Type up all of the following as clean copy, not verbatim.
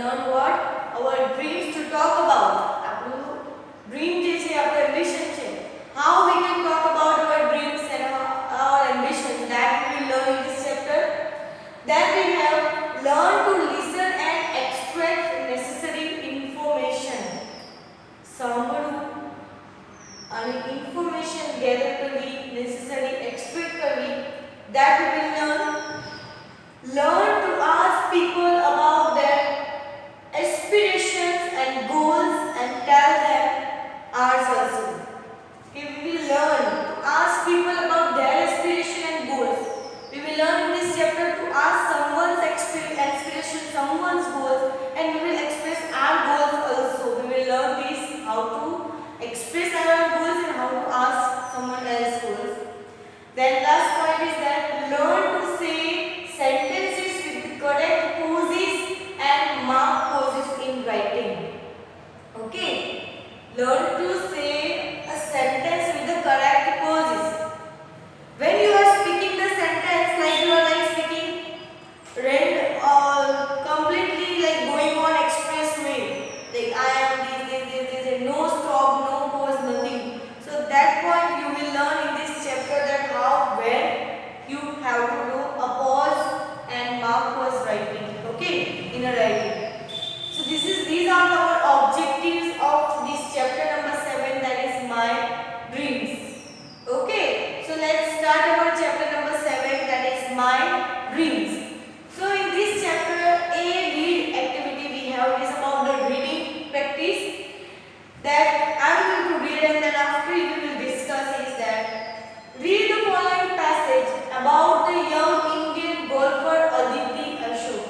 learn what? Our dreams to talk about. આપણું dream જે છે, આપણું ambition છે. How we can talk about our dreams and our ambitions, that we will learn in this chapter. Then we have learn to listen and extract necessary information. સાંભળવું અને information gather કરવી, necessary extract કરવી, that we will learn. Learn to ask people about their aspirations and goals and tell them ours also. Okay, we will learn to ask people about their aspiration and goals. We will learn in this chapter to ask someone's aspiration, someone's goals, and we will express our goals also. We will learn this, how to express our goals and how to ask someone else's goals. Then last point is that learn to say sentences with the correct pauses and mark pauses in writing. Okay, learn to say a sentence with the correct pauses. When you are speaking the sentence, like you are like speaking completely like going on expressway, like I am this, no stop, no pause, nothing. So that point you will learn in this chapter, that how where you have to do a pause and mark pause writing. Okay, in a writing. So these are our objectives of this chapter number 7, that is my dreams. Okay, so let's start our chapter number 7, that is my dreams. So in this chapter, a read activity we have is about the reading practice, that I am going to read and then after we will discuss is that read the following passage about the young Indian golfer Aditi Ashok.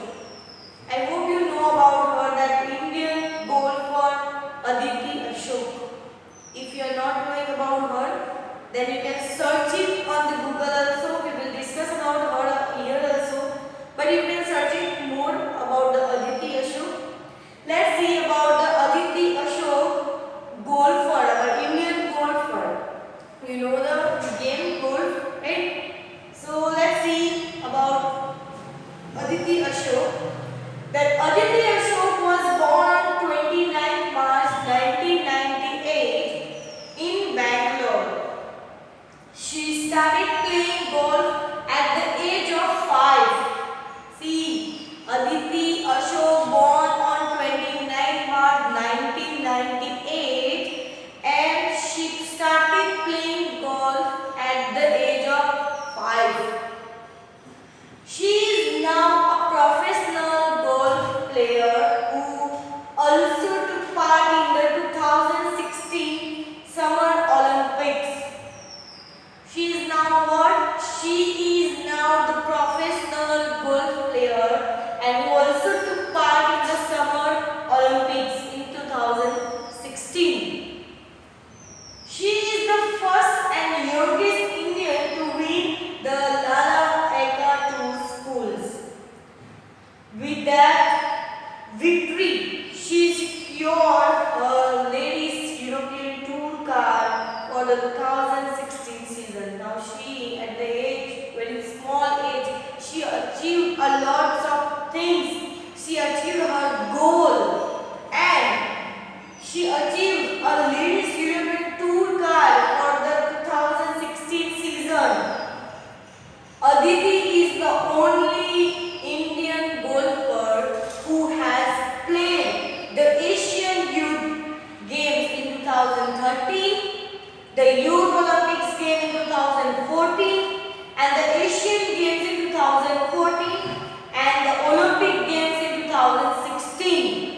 I hope you know about her, that Indian golfer Aditi Ashok. If you are not knowing about her, then you can search it on the Google also. We will discuss about her here also, but you can search it more about the Aditi Ashok. Let's see about the Aditi Ashok golfer, our Indian golfer. You know the game golf, right? So let's see about Aditi Ashok. That Aditi Ashok was born on 29 March 1998 in Bangalore. She started playing golf at the age of 5. See, Aditi Ashok born on 29 March 1998 and she started playing golf at the age of 5. She is now a professional golf player who also took part in the 2016 Summer Olympics. She is now what? She is now the professional golf player and who also took part in the Summer Olympics in 2016. She is the first and youngest Indian to win the Lala Eka Tour schools. With that victory, she secured her ladies European Tour card for the 2016 season. Now she, at the age, very small age, she achieved a lot of things. She achieved her goal and she achieved a ladies European Tour card for the 2016 season. Aditi is the only Indian golfer who has played the Asian Youth Games in 2013, the Youth Olympics game in 2014, and the Asian Games in 2014, and the Olympic Games in 2016.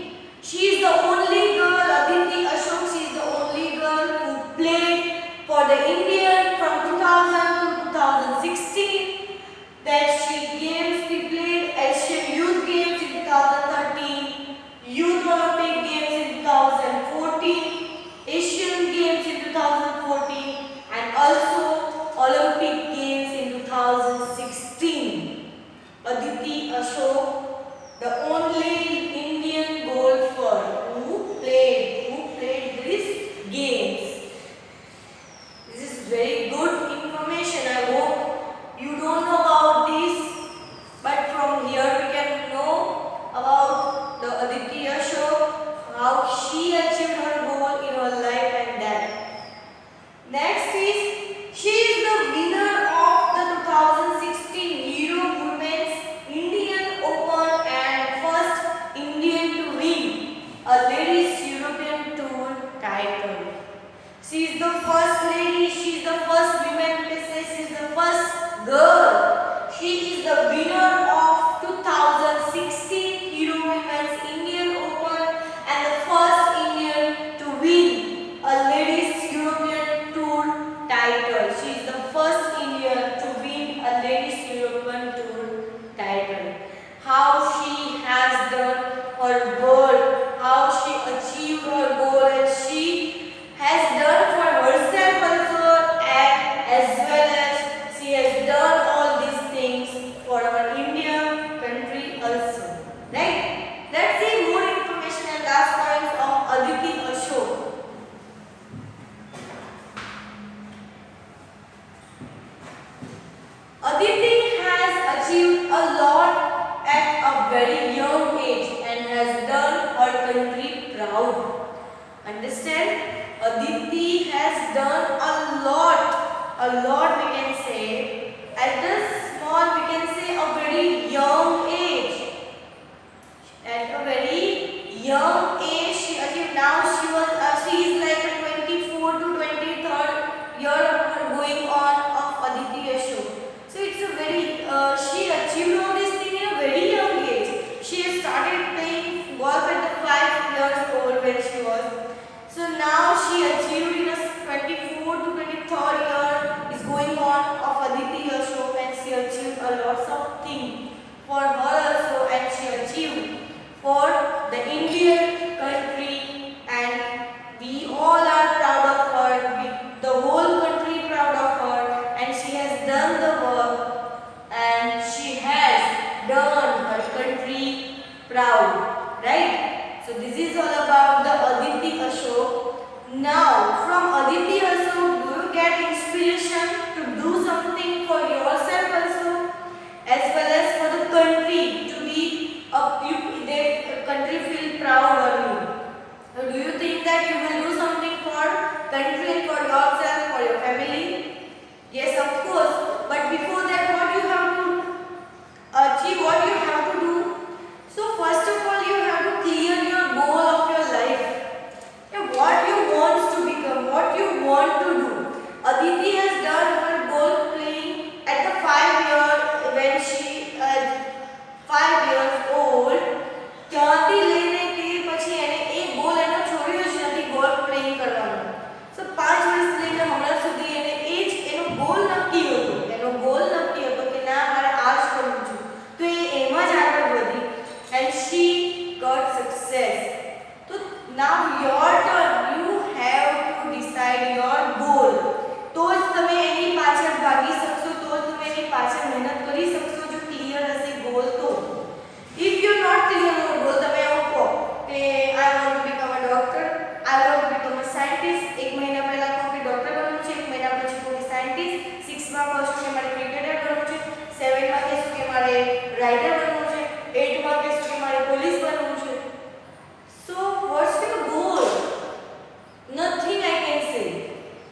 Understand? Aditi has done a lot we can say. At the small, we can say a very young age. At a very young age, she achieved. Now she is like a 24 to 23rd year of her going on of Aditi Ashok. So it's a very she achieved all this thing in a very young age. She has started playing golf at the 5 years old when she was. So now she achieved in a 24 to 23rd year is going on of Aditi Ashok, and she achieved a lots of things for her also, and she achieved for the Indian country, and we all are proud of her. The whole country proud of her, and she has done the work, and she has done her country proud, right? So this is all about the Aditi Ashok. Now from Aditi Ashok, do you get inspiration to do something for yourself also, as well as for the country to be the country feel proud on you? So do you think that you will do something for country and for yourself, for your family? Yes, of course. But before that, what you have to achieve, what you have to do? So first of all, you have to clear your goal of your life. Yeah, what you want to become, what you want to do. Aditi has done her goal playing at the 5 year when she 5 years old. ત્યાંથી લઈને તે પછી એને એક goal એનો છોડ્યો જ નથી golf playing કરવાનો. સો 5 વર્ષ લઈને હમણાં સુધી એને એ જ એનો ગોલ નક્કી હતો કે ના મારે આ જ કરવું છે. તો એ એમાં જ આગળ વધી and she got success. So now your turn, you have to decide your goal. તો જ તમે એની પાછળ ભાગી શકશો, તો જ તમે એની પાછળ મહેનત કરી શકશો જો ક્લિયર હશે ગોલ તો. If you're not clear on your goal, તમે એવું કહો કે I want to become a doctor, I want to become a scientist. એક મહિના પહેલા કહો કે ડોક્ટર બનવું છે, એક મહિના પછી કહો કે સાયન્ટિસ્ટ, 6 માં કહો છો કે મારે ક્રિકેટર બનવું છે, 7 માં કહેશો કે મારે રાઇટર બનવું છે, 8 માં કહેશો કે મારે પોલીસ બનવું છે. So what's your goal? Nothing I can say.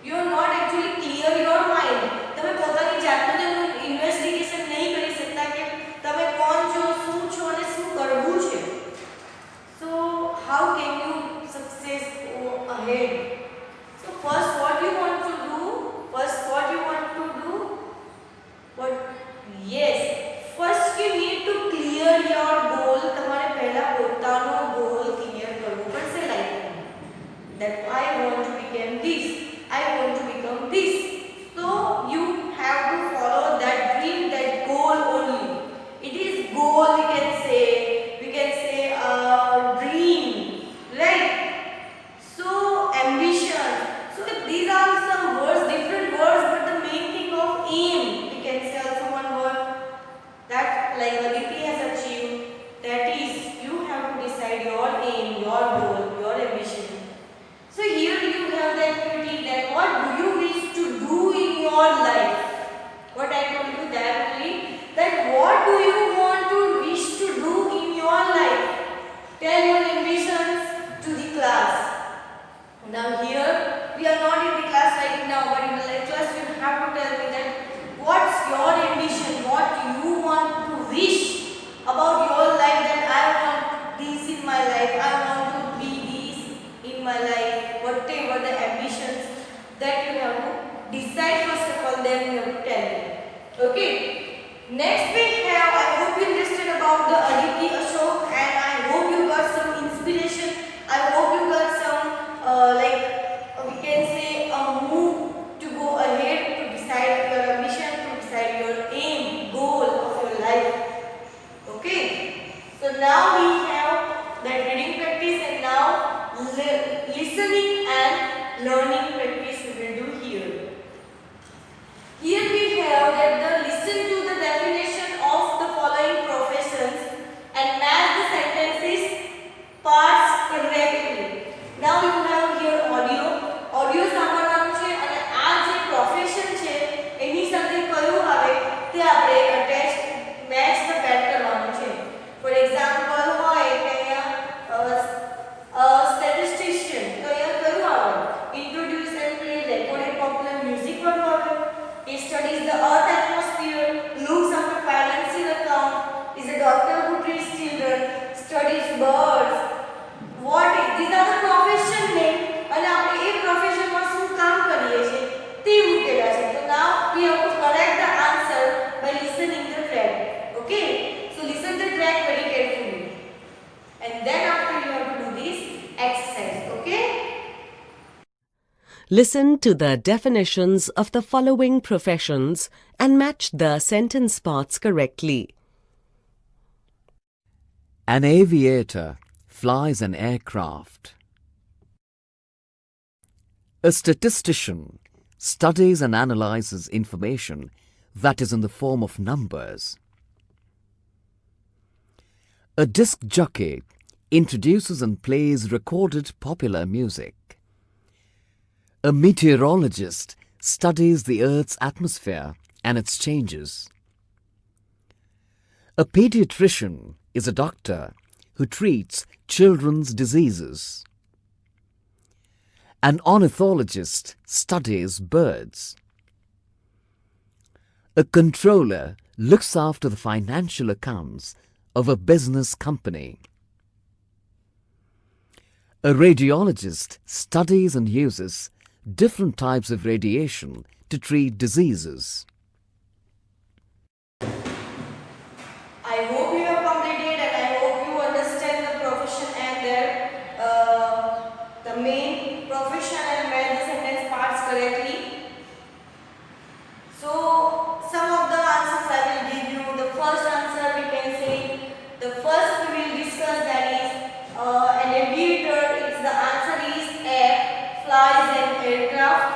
You are not actually clear your mind. તમે પોતાની જાતનું તેનું ઇન્વેસ્ટિગેશન નહીં કરી શકતા કે તમે કોણ છો, શું છો અને શું કરવું છે. So how can you success go ahead? So first what you want to do? What? Yes. First you need to clear your goal. તમારે પહેલા પોતાનો goal clear કરવો પડશે લાઈફમાં. That I want to become this. I want to become this. So you have to follow that dream, that goal only. It is goal we can say dream, right? So ambition. So these are some words, different words, but the main thing of aim. We can say also one word that like Aditi has achieved. That is, you have to decide your aim, your goal, your ambition. So here you have the activity that what do you wish to do in your life? What I told you that only, that what do you want to wish to do in your life? Tell your ambitions to the class. Now here we are not in the class right now, but in the class you have to tell me that what's your ambition, what you want to wish about your life, that I want this in my life, I want to be this in my life, whatever the ambitions that you have to decide first of all, then you have to tell me. Okay. Next we have, I hope you understood about the Aditi Ashok, and I hope you got some inspiration. I hope you got some we can say a move to go ahead to decide your ambition, to decide your aim, goal of your life. Okay. So now we have that reading practice, and now listening and learning practice we will do here. Here we have that the listen to the definition of the following professions and match the sentences parts correctly. Now you have here audio સાંભળવાનું છે, અને આ જે profession છે એની સાથે કયું આવે તે આપણે અટેચ મેચ ધ પેટ કરવાનું છે. ફોર એક્ઝામ્પલ હોય કે અહીંયા સ્ટેટિસ્ટિશિયન, તો અહીંયા studies birds. What is? These are the profession name. અને આપણે એ પ્રોફેશનમાં શું કામ કરીએ છીએ તે મૂકેલા છે. So now we have to correct the answer by listening the track. Okay? So listen the track very carefully. And then after you have to do this exercise. Okay? Listen to the definitions of the following professions and match the sentence parts correctly. An aviator flies an aircraft. A statistician studies and analyzes information that is in the form of numbers. A disc jockey introduces and plays recorded popular music. A meteorologist studies the Earth's atmosphere and its changes. A pediatrician is a doctor who treats children's diseases. An ornithologist studies birds. A controller looks after the financial accounts of a business company. A radiologist studies and uses different types of radiation to treat diseases. I hope you have completed and I hope you understand the profession and their the main profession and where the sentence parts correctly. So some of the answers I will give you. The first answer we can say, the first we will discuss, that is an aviator. It's the answer is F, flies an aircraft.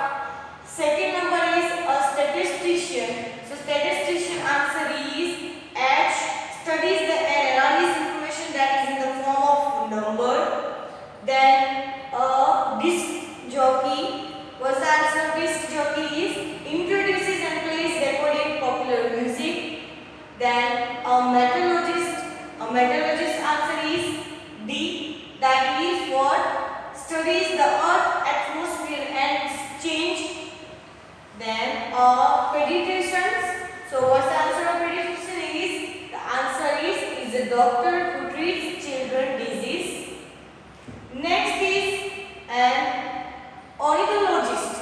Second number is a statistician. So statistician answer is H, studies the and analyze information that is in the form of number. Then a disc jockey. What's the answer? Disc jockey is introduces and plays recorded popular music. Then a metallurgist. A metallurgist answer is D. That is what? Studies the earth, atmosphere and its change. Then pediatricians. So what's the answer of pediatrician is? The answer is a doctor who treats children disease. Next is an ornithologist.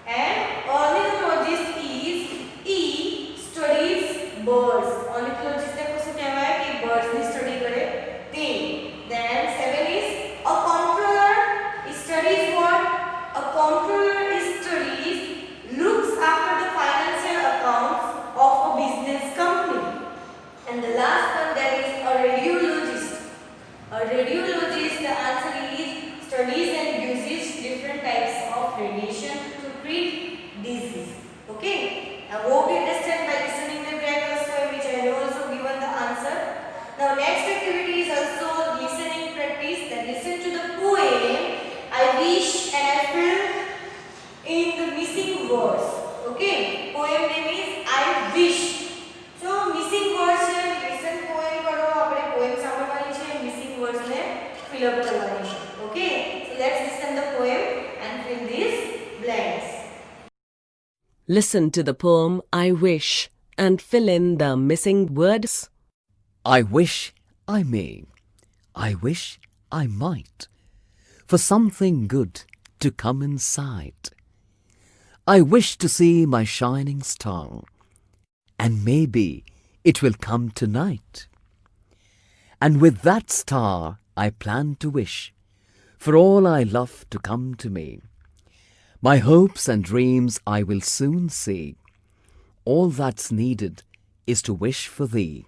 An ornithologist is E, studies birds. Ornithologist ને શું કહેવાય કે birds ની study કરે તે. Then 7 is a controller. He studies what? A controller studies, looks after the financial accounts of a business company. And the last one, that is a radiologist. A radiologist, the answer is studies and uses different types of radiation to treat disease. Okay? I hope you understand by listening the track also, which I have also given the answer. Now next activity is also listening practice. Then listen to the poem I wish and I feel in the missing words. Okay? Poem name is I wish. So missing words છે, listen poem કરો, આપણે poem સાંભળવાની છે, missing words ને fill up કરવાની છે. Okay? So let's listen the poem and fill these blanks. Listen to the poem I Wish and fill in the missing words. I wish I may, I wish I might, for something good to come in sight. I wish to see my shining star, and maybe it will come tonight. And with that star I plan to wish for all I love to come to me. My hopes and dreams I will soon see. All that's needed is to wish for thee.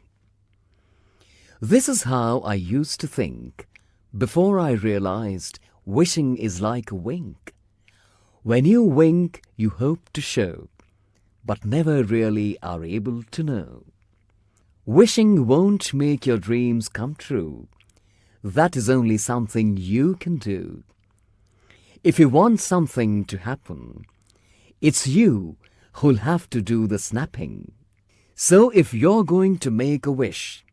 This is how I used to think before I realized wishing is like a wink. When you wink, you hope to show, but never really are able to know. Wishing won't make your dreams come true. That is only something you can do. If you want something to happen, it's you who'll have to do the snapping. So if you're going to make a wish,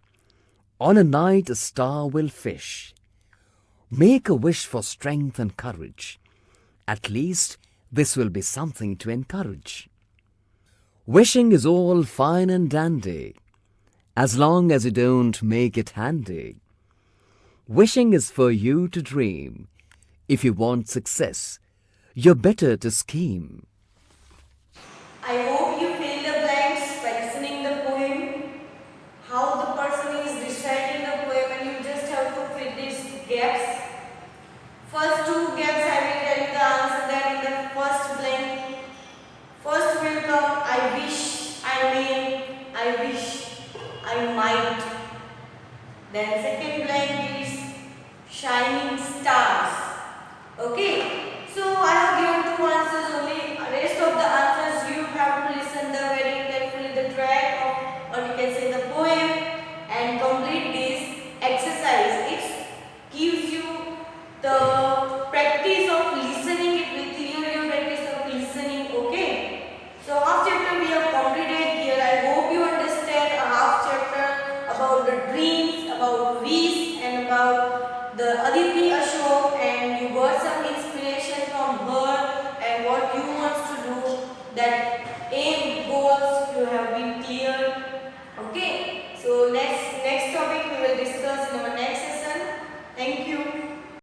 on a night a star will fish. Make a wish for strength and courage. At least this will be something to encourage. Wishing is all fine and dandy, as long as you don't make it handy. Wishing is for you to dream. If you want success, you're better to scheme. I hope you fill the blanks by listening the poem. How the person is reciting the poem, and you just have to fill these gaps. First two gaps I will tell you the answer. That in the first blank, first will come I wish, I may, I wish, I might. Then second blank is shining stars. Okay. So I have given two answers only. Rest of the answers you have to listen the very carefully the track of, or you can say the poem, and complete this exercise. It gives you the practice of listening. It will clear your practice of listening. Okay. So half chapter we have completed here. I hope you understand a half chapter about the dreams, about wish, and about the Aditi Ashok